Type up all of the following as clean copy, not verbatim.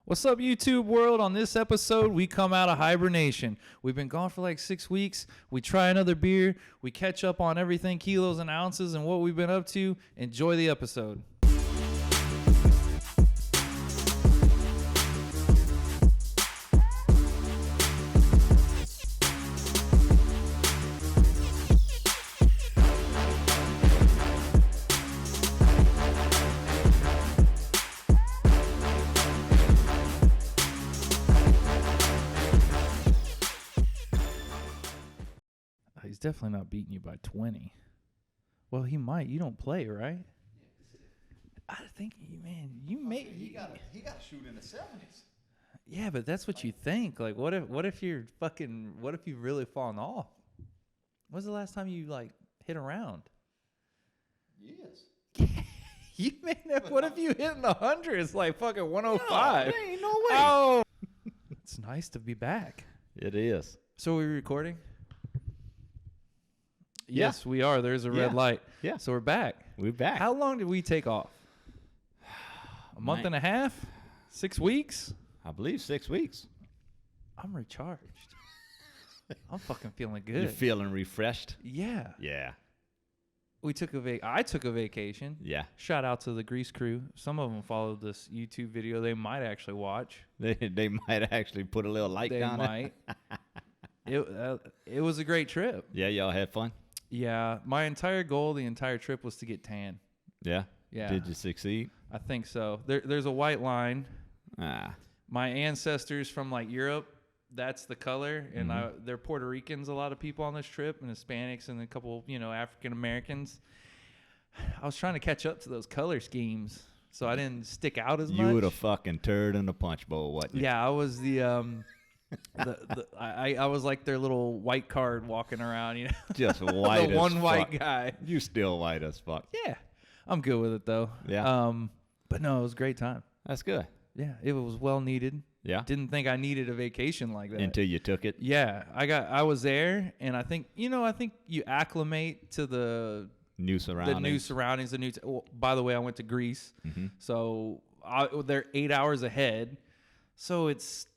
What's up, YouTube world? On this episode, we come out of hibernation. We've been gone for like 6 weeks. We try another beer. We catch up on everything, kilos and ounces, and what we've been up to. Enjoy the episode. He's definitely not beating you by 20. Well, he might. You don't play, right? I think, man, you may. He got to shoot in the 70s. Yeah, but that's what you think. Like, what if you're fucking? What if you've really fallen off? When's the last time you like hit around? Yes. You may have. What if you hit in the hundreds, like fucking 105? No, there ain't no way. Oh, it's nice to be back. It is. So, are we recording? Yes, we are. There's a red light. Yeah. So we're back. We're back. How long did we take off? A month and a half? 6 weeks? I believe 6 weeks. I'm recharged. I'm fucking feeling good. You're feeling refreshed? Yeah. Yeah. I took a vacation. Yeah. Shout out to the Grease crew. Some of them followed this YouTube video. They might actually watch. They might actually put a little light down there. They might. It was a great trip. Yeah, y'all had fun? Yeah. My entire goal the entire trip was to get tan. Yeah? Yeah. Did you succeed? I think so. There's a white line. Ah. My ancestors from like Europe, that's the color, and they're Puerto Ricans. A lot of people on this trip, and Hispanics, and a couple, African Americans. I was trying to catch up to those color schemes, so I didn't stick out as much. You were the fucking turd in the punch bowl, wasn't you? Yeah, I was I was like their little white card walking around, Just white the as one fuck. white guy. You still white as fuck. Yeah, I'm good with it though. Yeah. But no, it was a great time. That's good. Yeah, it was well needed. Yeah. Didn't think I needed a vacation like that until you took it. Yeah, I was there, and I think you acclimate to the new surroundings. By the way, I went to Greece, so they're 8 hours ahead. So it's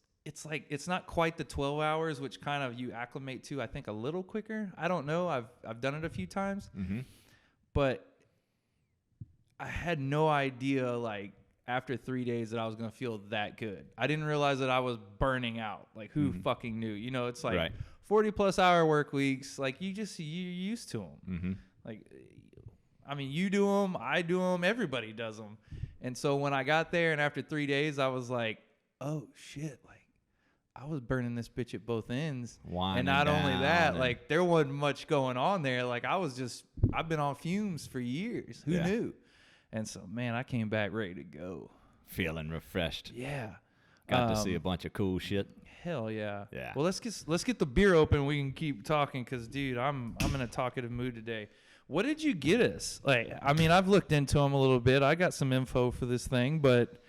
like it's not quite the 12 hours, which kind of you acclimate to. I think a little quicker. I don't know. I've done it a few times, but I had no idea like after 3 days that I was gonna feel that good. I didn't realize that I was burning out. Like who fucking knew? It's like 40+ hour work weeks. Like you're used to them. Like, I mean, you do them, I do them, everybody does them. And so when I got there and after 3 days, I was like, oh shit, like I was burning this bitch at both ends. And not only that, like there wasn't much going on there. Like I've been on fumes for years. Who knew? And so, man, I came back ready to go. Feeling refreshed. Yeah. Got to see a bunch of cool shit. Hell yeah. Yeah. Well, let's get the beer open. We can keep talking because, dude, I'm in a talkative mood today. What did you get us? Like, I mean, I've looked into them a little bit. I got some info for this thing, but.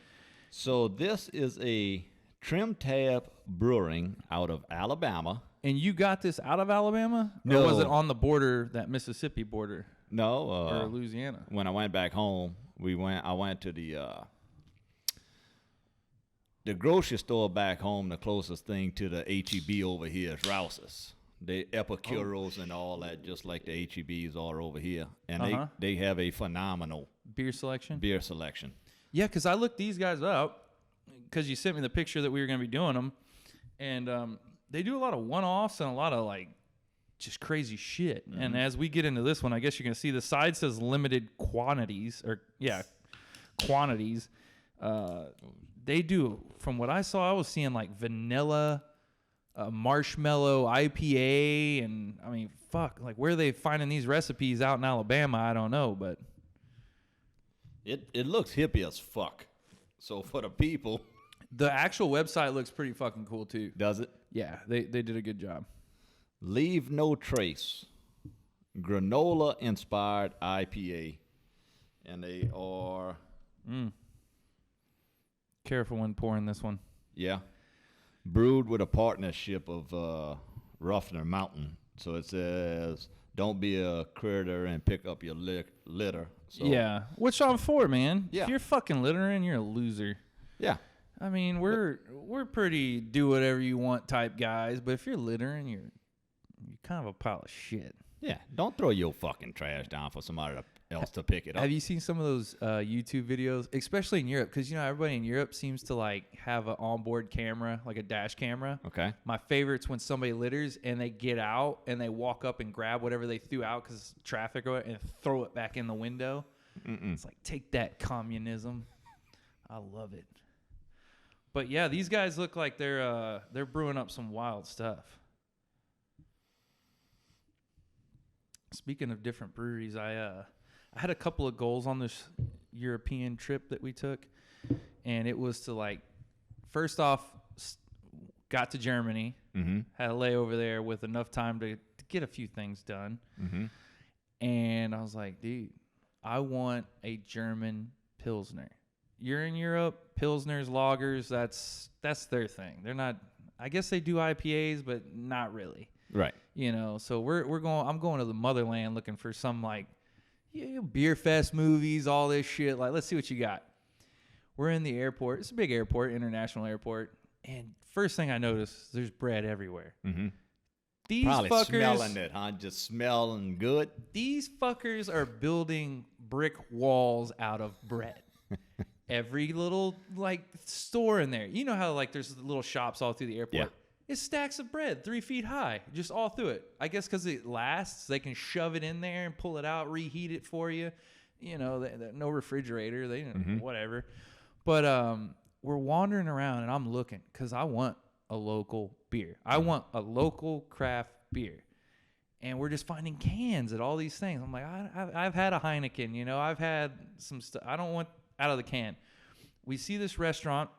So this is a Trim Tab Brewing out of Alabama. And you got this out of Alabama? No. Or was it on the border, that Mississippi border? No. Or Louisiana? When I went back home, I went to the grocery store back home. The closest thing to the H-E-B over here is Rouse's. The Epicuros and all that, just like the H-E-Bs are over here. And they have a phenomenal beer selection. Yeah, because I looked these guys up because you sent me the picture that we were going to be doing them. And they do a lot of one-offs and a lot of, like, just crazy shit. And as we get into this one, I guess you're going to see the side says limited quantities. They do, from what I saw, I was seeing, like, vanilla, marshmallow IPA, and, I mean, fuck. Like, where are they finding these recipes out in Alabama? I don't know, but. It looks hippie as fuck. So for the people. The actual website looks pretty fucking cool, too. Does it? Yeah, they did a good job. Leave No Trace. Granola Inspired Ipa. And they are... Careful when pouring this one. Yeah. Brewed with a partnership of Ruffner Mountain. So it says, don't be a critter and pick up your litter. So, yeah, which I'm for, man. Yeah. If you're fucking littering, you're a loser. Yeah. I mean, we're pretty do whatever you want type guys, but if you're littering, you're kind of a pile of shit. Yeah, don't throw your fucking trash down for somebody else to pick it up. Have you seen some of those YouTube videos, especially in Europe? Because, everybody in Europe seems to, have an onboard camera, like a dash camera. Okay. My favorite's when somebody litters and they get out and they walk up and grab whatever they threw out because traffic or and throw it back in the window. It's like, take that, communism. I love it. But, yeah, these guys look like they're brewing up some wild stuff. Speaking of different breweries, I had a couple of goals on this European trip that we took, and it was to first off, got to Germany, had a layover there with enough time to get a few things done, and I was like, dude, I want a German Pilsner. You're in Europe, Pilsners, lagers, that's their thing. They're not, I guess they do IPAs, but not really. Right. So I'm going to the motherland looking for some beer fest movies, all this shit. Let's see what you got. We're in the airport. It's a big airport, international airport. And first thing I notice, there's bread everywhere. These probably fuckers, smelling it, huh? Just smelling good. These fuckers are building brick walls out of bread. Every little store in there. You know how there's little shops all through the airport. Yeah. It's stacks of bread, 3 feet high, just all through it. I guess because it lasts, they can shove it in there and pull it out, reheat it for you. No refrigerator, whatever. But we're wandering around, and I'm looking because I want a local beer. I want a local craft beer. And we're just finding cans at all these things. I'm like, I've had a Heineken, I've had some stuff. I don't want out of the can. We see this restaurant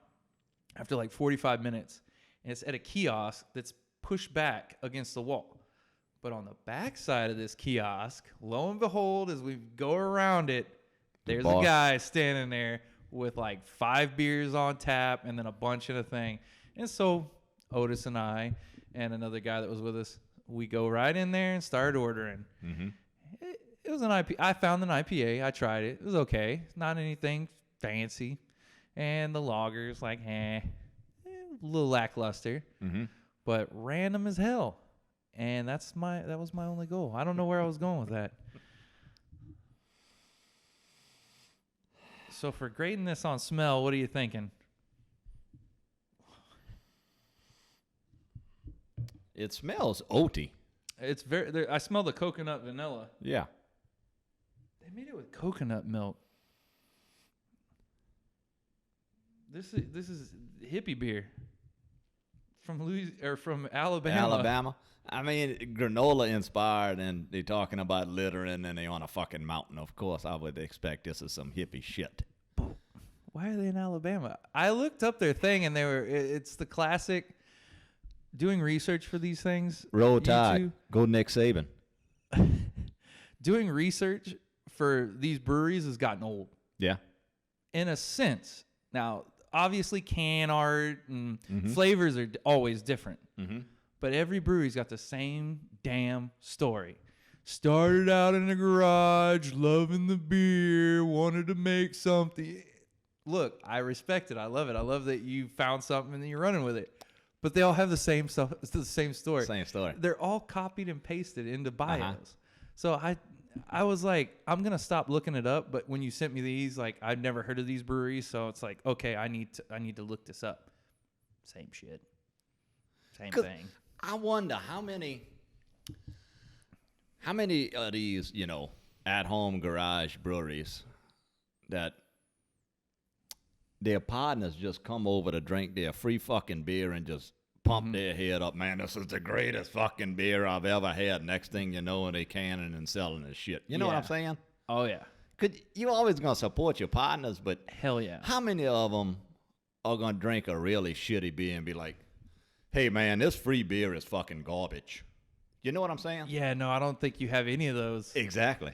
after 45 minutes. And it's at a kiosk that's pushed back against the wall. But on the back side of this kiosk, lo and behold, as we go around it, there's a guy standing there with 5 beers on tap and then a bunch in a thing. And so Otis and I and another guy that was with us, we go right in there and start ordering. It was an IPA. I found an IPA. I tried it. It was okay. Not anything fancy. And the lager's a little lackluster, but random as hell, and that was my only goal. I don't know where I was going with that. So for grading this on smell, what are you thinking? It smells oaty. It's I smell the coconut vanilla. Yeah. They made it with coconut milk. This is hippie beer. From Alabama. I mean, granola inspired, and they're talking about littering, and they're on a fucking mountain. Of course, I would expect this is some hippie shit. Why are they in Alabama? I looked up their thing, and it's the classic doing research for these things. Roll Tide. Go Nick Saban. Doing research for these breweries has gotten old. Yeah. In a sense. Now, obviously, can art and flavors are always different. But every brewery's got the same damn story. Started out in a garage, loving the beer, wanted to make something. Look, I respect it. I love it. I love that you found something and you're running with it. But they all have the same stuff. It's the same story. Same story. They're all copied and pasted into bios. So I was like, I'm going to stop looking it up. But when you sent me these, I've never heard of these breweries. So it's like, okay, I need to look this up. Same shit. Same thing. I wonder how many of these, at-home garage breweries that their partners just come over to drink their free fucking beer and just pump their head up. Man, this is the greatest fucking beer I've ever had. Next thing you know, they canning and selling this shit. You know what I'm saying? Oh, yeah. You always going to support your partners, but hell yeah. How many of them are going to drink a really shitty beer and be like, hey, man, this free beer is fucking garbage? You know what I'm saying? Yeah, no, I don't think you have any of those. Exactly.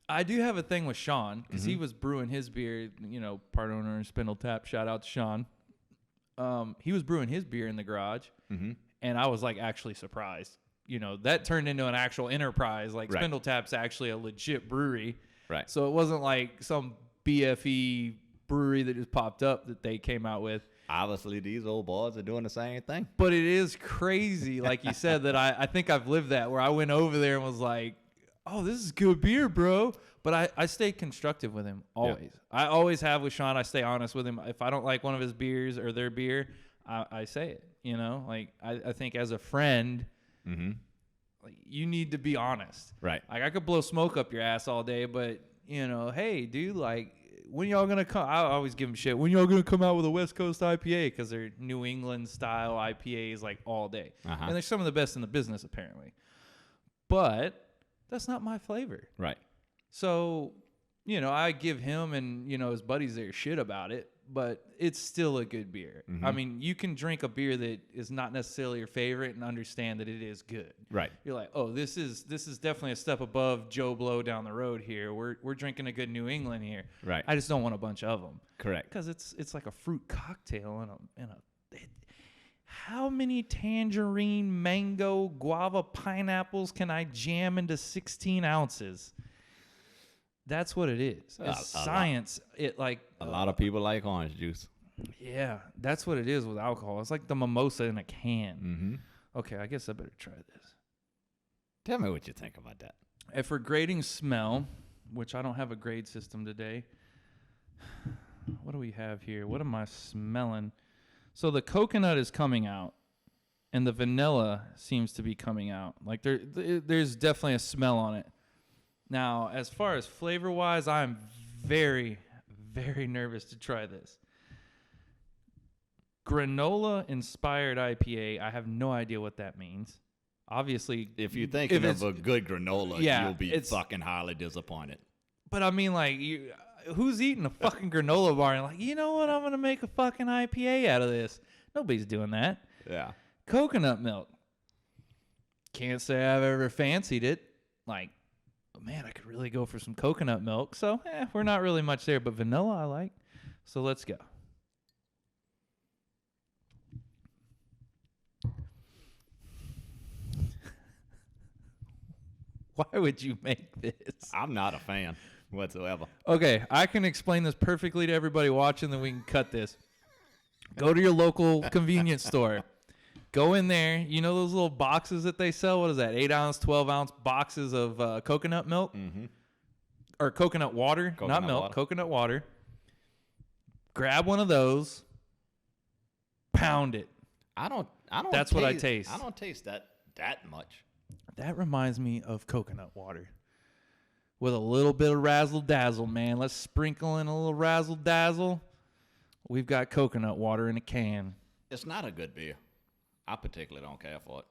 I do have a thing with Sean because he was brewing his beer, part owner of Spindle Tap. Shout out to Sean. He was brewing his beer in the garage, and I was actually surprised. That turned into an actual enterprise. Spindle Tap's actually a legit brewery. Right. So it wasn't like some BFE brewery that just popped up that they came out with. Obviously, these old boys are doing the same thing. But it is crazy, like you said, that I think I've lived that, where I went over there and was like, oh, this is good beer, bro. But I stay constructive with him, always. Yeah. I always have with Sean. I stay honest with him. If I don't like one of his beers or their beer, I say it, you know? Like, I think as a friend, like, you need to be honest. Right. Like, I could blow smoke up your ass all day, but, you know, hey, dude, like, when y'all gonna come? I always give them shit. When y'all gonna come out with a West Coast IPA? Because they're New England style IPAs like all day, and they're some of the best in the business apparently. But that's not my flavor. Right. So, you know, I give him and his buddies their shit about it, but it's still a good beer. I mean, you can drink a beer that is not necessarily your favorite and understand that it is good. Right. You're like, oh, this is definitely a step above Joe Blow down the road here. We're drinking a good New England here. Right. I just don't want a bunch of them. Correct. Because it's like a fruit cocktail how many tangerine, mango, guava, pineapples can I jam into 16 ounces? That's what it is. It's science. A lot of people like orange juice. Yeah, that's what it is with alcohol. It's like the mimosa in a can. Okay, I guess I better try this. Tell me what you think about that. And for grading smell, which I don't have a grade system today. What do we have here? What am I smelling? So the coconut is coming out, and the vanilla seems to be coming out. Like there's definitely a smell on it. Now, as far as flavor-wise, I'm very, very nervous to try this. Granola Inspired IPA, I have no idea what that means. Obviously, if you're thinking of a good granola, you'll be fucking highly disappointed. But I mean, like, who's eating a fucking granola bar and like, you know what, I'm going to make a fucking IPA out of this? Nobody's doing that. Yeah. Coconut milk. Can't say I've ever fancied it. Like, man, I could really go for some coconut milk. So, we're not really much there, but vanilla I like. So let's go. Why would you make this? I'm not a fan whatsoever. Okay, I can explain this perfectly to everybody watching, then we can cut this. Go to your local convenience store. Go in there. You know those little boxes that they sell? What is that? 8-ounce, 12-ounce boxes of coconut milk? Or coconut water? Not milk, coconut water. Grab one of those. Pound it. I don't That's what I taste. I don't taste that much. That reminds me of coconut water. With a little bit of razzle-dazzle, man. Let's sprinkle in a little razzle-dazzle. We've got coconut water in a can. It's not a good beer. I particularly don't care for it.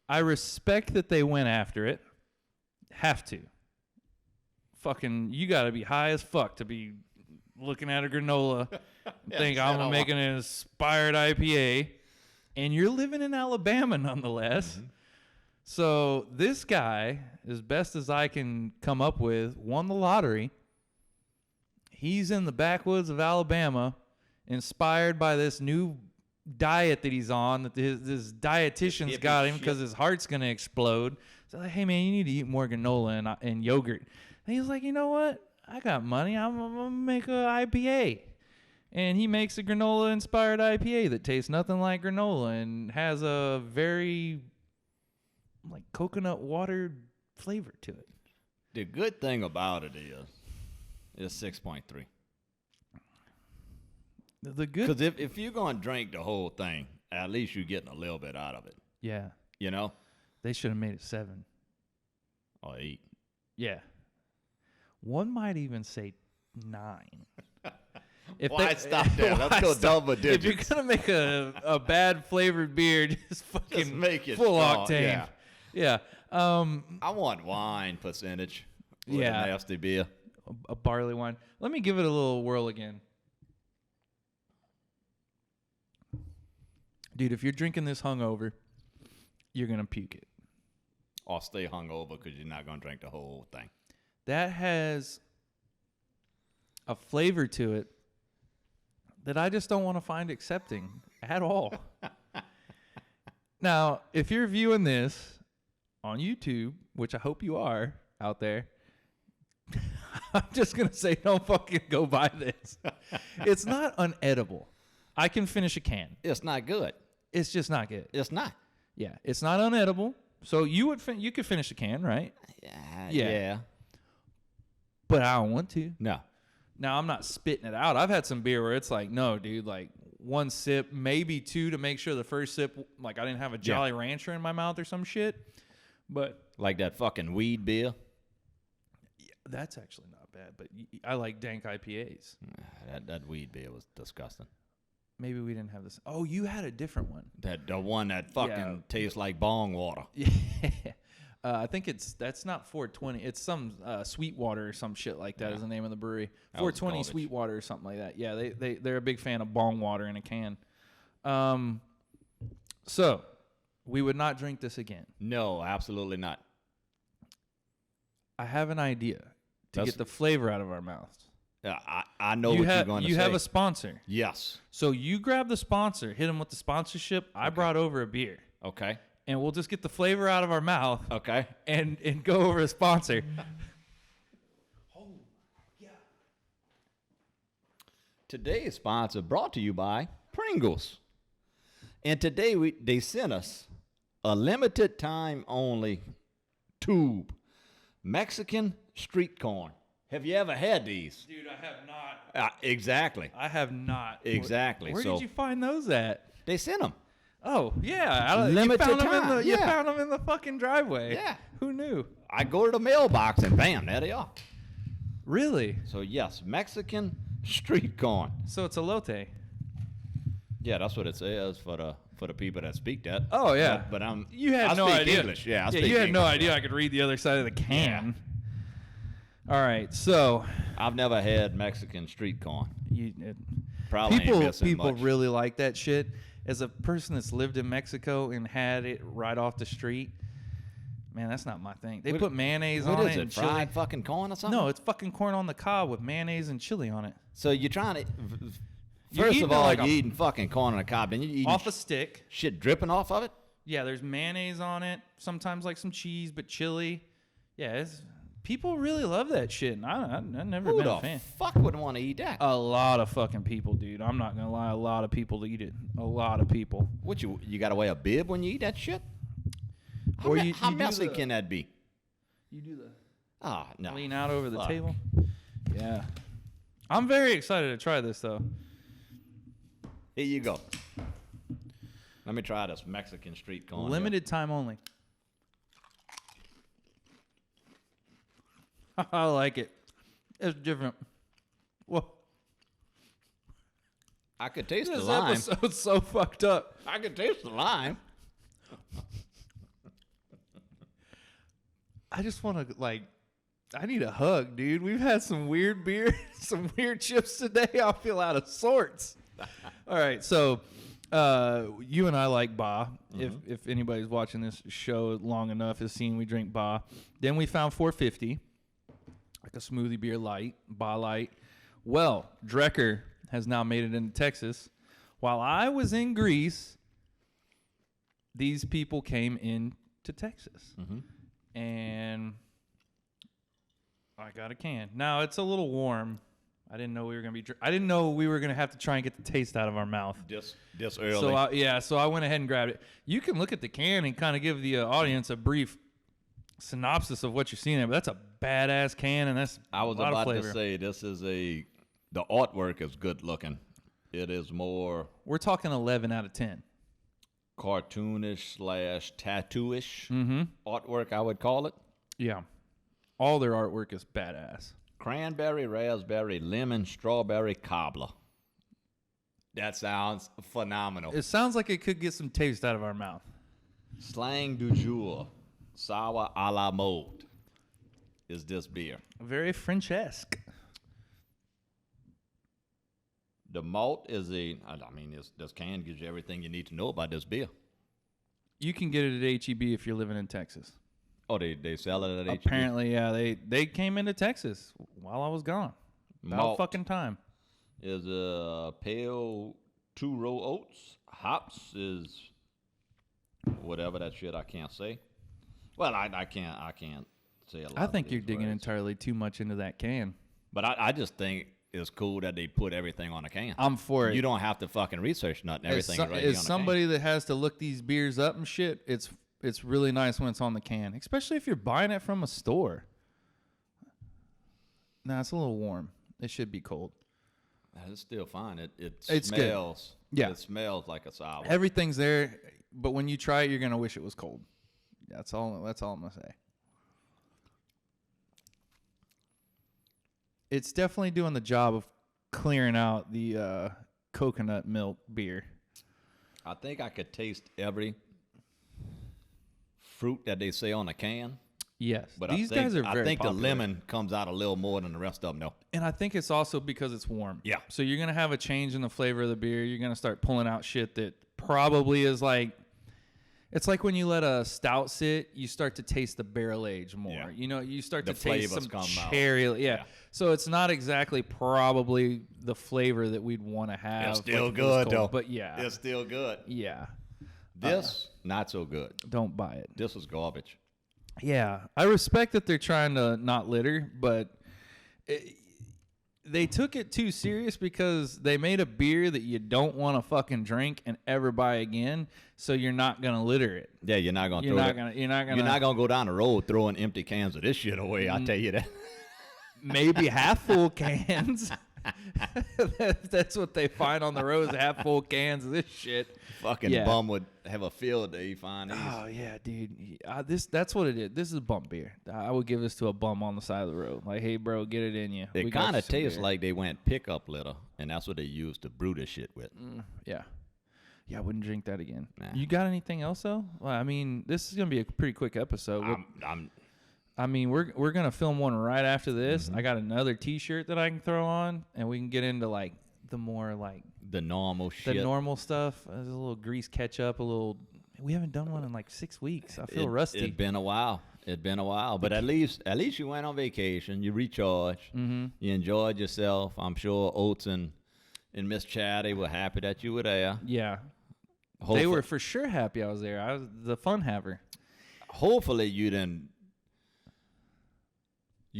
I respect that they went after it. Have to. Fucking, you got to be high as fuck to be looking at a granola and think I'm making an inspired IPA. And you're living in Alabama nonetheless. So this guy, as best as I can come up with, won the lottery. He's in the backwoods of Alabama, inspired by this new diet that he's on, that this dietitian's got him because his heart's going to explode. So like, hey, man, you need to eat more granola and yogurt. And he's like, you know what? I got money. I'm going to make an IPA. And he makes a granola-inspired IPA that tastes nothing like granola and has a very, like, coconut water flavor to it. The good thing about it is 6.3. The good, because if you're going to drink the whole thing, at least you're getting a little bit out of it. Yeah. You know? They should have made it 7. Or 8. Yeah. One might even say 9. Why stop there? Let's go double digits. If you're going to make a bad flavored beer, just fucking just make it full strong. octane. Yeah. I want wine percentage with a nasty beer. A barley wine. Let me give it a little whirl again. Dude, if you're drinking this hungover, you're going to puke it. Or stay hungover because you're not going to drink the whole thing. That has a flavor to it that I just don't want to find accepting at all. Now, if you're viewing this on YouTube, which I hope you are out there, I'm just going to say don't fucking go buy this. It's not unedible. I can finish a can. It's not good. It's just not good. It's not. Yeah, it's not unedible. So you could finish a can, right? Yeah. But I don't want to. No. Now, I'm not spitting it out. I've had some beer where it's like, no, dude, like one sip, maybe two to make sure the first sip, like I didn't have a Jolly Rancher in my mouth or some shit. But like that fucking weed beer. Yeah, that's actually not bad. But I like dank IPAs. That weed beer was disgusting. Maybe we didn't have this. Oh, you had a different one. The one that fucking tastes like bong water. Yeah. I think that's not 420. It's some Sweetwater or some shit like that is the name of the brewery. 420 Sweetwater or something like that. Yeah, they're a big fan of bong water in a can. So we would not drink this again. No, absolutely not. I have an idea to get the flavor out of our mouths. I know what you're going to say. You have a sponsor. Yes. So you grab the sponsor, hit him with the sponsorship. I brought over a beer. Okay. And we'll just get the flavor out of our mouth. Okay. And go over a sponsor. Oh, yeah. Today's sponsor brought to you by Pringles. And today they sent us a limited time only tube Mexican street corn. Have you ever had these? Dude, I have not. Exactly. I have not. Exactly. Where did you find those at? They sent them. Oh, yeah. Limited time. You found them in the fucking driveway. Yeah. Who knew? I go to the mailbox and bam, there they are. Really? So, yes, Mexican street corn. So it's elote. Yeah, that's what it says for the people that speak that. Oh, yeah. But I no speak idea. English. Yeah, I speak you had English, no idea I could read the other side of the can. Yeah. All right, so I've never had Mexican street corn. Probably people much. really like that shit. As a person that's lived in Mexico and had it right off the street, man, that's not my thing. They put mayonnaise on it. What is it? And Fried chili. Fucking corn or something? No, it's fucking corn on the cob with mayonnaise and chili on it. So you're trying to. First of all, you're eating fucking corn on the cob, and you're eating off a stick. Shit dripping off of it. Yeah, there's mayonnaise on it. Sometimes like some cheese, but chili. Yeah, people really love that shit. And I've never been a fan. Who the fuck would want to eat that? A lot of fucking people, dude. I'm not gonna lie. A lot of people eat it. A lot of people. What you gotta wear a bib when you eat that shit? How messy can that be? You do the. No. Lean out over the table. Yeah. I'm very excited to try this though. Here you go. Let me try this Mexican street corn. Limited time only. I like it. It's different. Well, I could taste the this lime. episode's so fucked up. I could taste the lime. I just want to I need a hug, dude. We've had some weird beer, some weird chips today. I feel out of sorts. All right, so you and I like Ba. Mm-hmm. If anybody's watching this show long enough has seen we drink Ba. Then we found 450, like a smoothie beer light, Ba Light. Well, Drecker has now made it into Texas. While I was in Greece, these people came into Texas. Mm-hmm. And I got a can. Now, it's a little warm. I didn't know we were gonna have to try and get the taste out of our mouth this early. So I went ahead and grabbed it. You can look at the can and kind of give the audience a brief synopsis of what you're seeing there. But that's a badass can, and that's I was a lot about of flavor. to say this is the artwork is good looking. It is more. We're talking 11 out of 10. Cartoonish / tattooish Mm-hmm. artwork, I would call it. Yeah, all their artwork is badass. Cranberry, raspberry, lemon, strawberry, cobbler. That sounds phenomenal. It sounds like it could get some taste out of our mouth. Slang du jour, sour a la mode, is this beer. Very French-esque. The malt is this can gives you everything you need to know about this beer. You can get it at HEB if you're living in Texas. Oh, they sell it at HEB? Apparently, yeah. They came into Texas while I was gone. About fucking time. Is pale 2-row oats. Hops is whatever that shit I can't say. Well, I can't say a lot. I think you're digging entirely too much into that can. But I just think it's cool that they put everything on a can. I'm for it. You don't have to fucking research nothing. Everything is right as on somebody the that has to look these beers up and shit, it's really nice when it's on the can, especially if you're buying it from a store. Nah, it's a little warm. It should be cold. It's still fine. It It's smells. Good. Yeah. It smells like a sour. Everything's there, but when you try it, you're gonna wish it was cold. That's all I'm gonna say. It's definitely doing the job of clearing out the coconut milk beer. I think I could taste every fruit that they say on the can. Yes, But these guys are very I think popular. the lemon comes out a little more than the rest of them, though. And I think it's also because it's warm. Yeah. So you're going to have a change in the flavor of the beer. You're going to start pulling out shit that probably is like, it's like when you let a stout sit, you start to taste the barrel age more. Yeah. You know, you start The to taste flavors some come out. cherry. Yeah. Yeah. So it's not exactly probably the flavor that we'd want to have. It's still like, if it was good, cold, though. But yeah. It's still good. Yeah. This, not so good. Don't buy it. This was garbage. Yeah, I respect that they're trying to not litter, but they took it too serious because they made a beer that you don't want to fucking drink and ever buy again. So you're not gonna litter it. Yeah, you're not gonna. You're not gonna go down the road throwing empty cans of this shit away. I tell you that. Maybe half full cans. That's what they find on the road, is half full cans of this shit. Fucking bum would have a field day find these. Oh yeah, dude. That's what it is. This is a bum beer. I would give this to a bum on the side of the road. Like, hey, bro, get it in you. It kind of tastes like they went pickup litter, and that's what they used to brew this shit with. Yeah. Yeah, I wouldn't drink that again. Nah. You got anything else though? Well, I mean, this is gonna be a pretty quick episode. I mean, we're gonna film one right after this. I got another T-shirt that I can throw on, and we can get into like the more like the normal shit. the normal stuff. There's a little grease ketchup, a little. We haven't done one in like 6 weeks. I feel rusty. It's been a while. But at least you went on vacation. You recharged. Mm-hmm. You enjoyed yourself. I'm sure Oates and Miss Chatty were happy that you were there. Yeah, Hopefully, they were for sure happy I was there. I was the fun haver. Hopefully you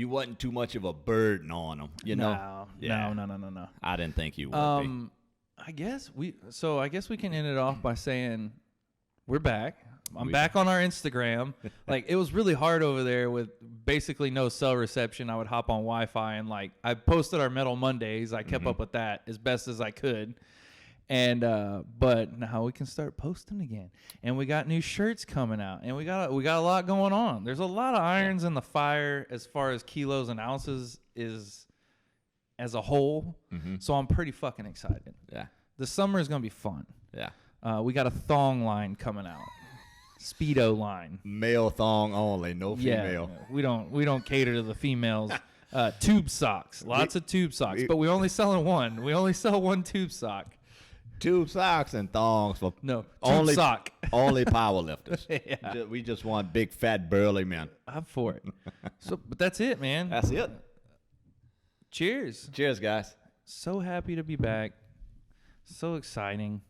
wasn't too much of a burden on them, you know? No. I didn't think you would be. I guess we can end it off by saying we're back. I'm back on our Instagram. Like, it was really hard over there with basically no cell reception. I would hop on Wi-Fi and like I posted our Metal Mondays. I kept up with that as best as I could. And but now we can start posting again, and we got new shirts coming out, and we got a lot going on. There's a lot of irons in the fire as far as kilos and ounces is as a whole. So I'm pretty fucking excited. Yeah, the summer is gonna be fun. Yeah, we got a thong line coming out, Speedo line, male thong only, no female. Yeah, we don't cater to the females. Tube socks, lots of tube socks, but we only sell one. We only sell one tube sock. Tube socks and thongs for only sock. Only power lifters. Yeah. We just want big fat burly men. I'm for it. But that's it, man. That's it. Cheers. Cheers, guys. So happy to be back. So exciting.